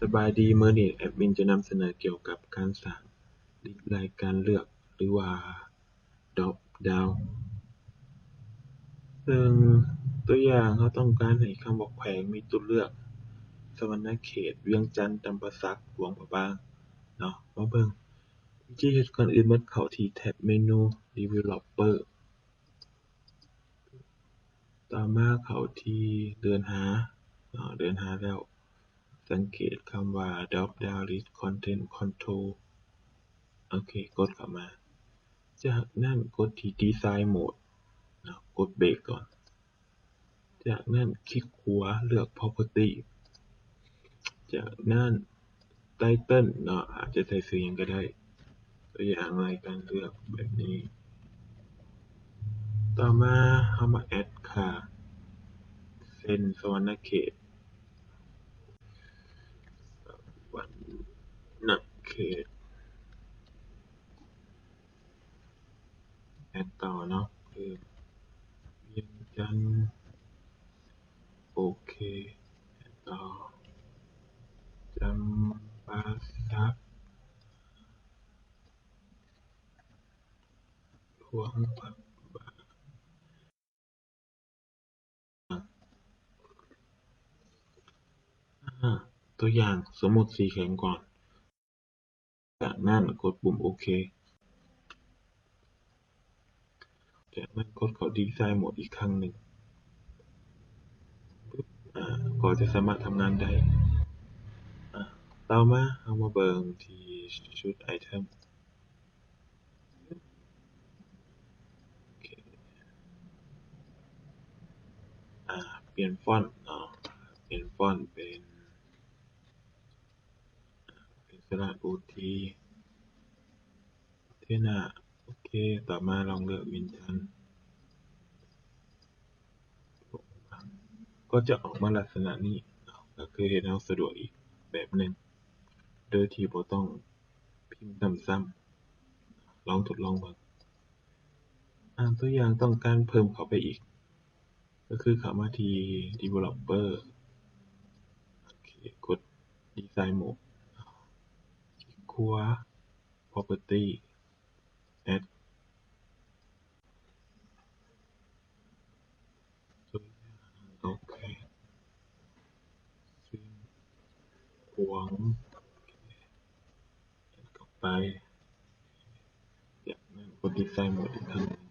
สบายดีมื้อนี้แอดมินจะนำเสนอเกี่ยวกับการสร้างรายการเลือกหรือว่า Drop Down ซึ่งตัวอย่างเราต้องการให้คำว่าแขวงมีตัวเลือกสวรรณเขต เวียงจันทน์ จำปาสัก หลวงพระบางเนาะมาเบิ่งวิธีเฮ็ดก่อนอื่นมันเข้าที่แท็บเมนู Developer ต่อมาเข้าที่เดินหาเดินหาแล้วสังเกตคำว่า Drop Down List Content Control โอเคกดเข้ามาจากนั้นกดที่ Design Mode กดเบรกก่อนจากนั้นคลิกขวาเลือก Property จากนั้น Title อาจจะใส่ชื่อหยังก็ได้ตัวอย่างรายการเลือกแบบนี้ต่อมาเรามาแอดค่าเส้นสวรรณเขตสวรรณเขตแอดต่อเนาะคือเวียงจันทน์โอเคแอดต่อจำปาสักหลวงพระบางตัวอย่างสมมุติสีแข็งก่อนจากนั้นกดปุ่มโอเคจากนั้นกดเข้า Design Mode อีกครั้งหนึ่งก็จะสามารถทำงานได้ต่อมาเรามาเบิ่งที่ชุดไอเทมเปลี่ยนฟอนต์เปลี่ยนฟอนต์เป็นสระอุทีเทน่าโอเคต่อมาลองเลือกวินจันทน์ก็จะออกมาลักษณะนี้ก็คือเฮ็ดให้เราสะดวกอีกแบบหนึ่งโดยที่บ่ต้องพิมพ์ซ้ำๆลองทดลองเบิ่งตัวอย่างต้องการเพิ่มเข้าไปอีกก็คือเข้ามาที่ Developer โอเคกด Design Mode คลิกขวา Property Add โอเคซึ่งหวงเข้าไปจากนั้นกด Design Mode อีกครั้งหนึ่ง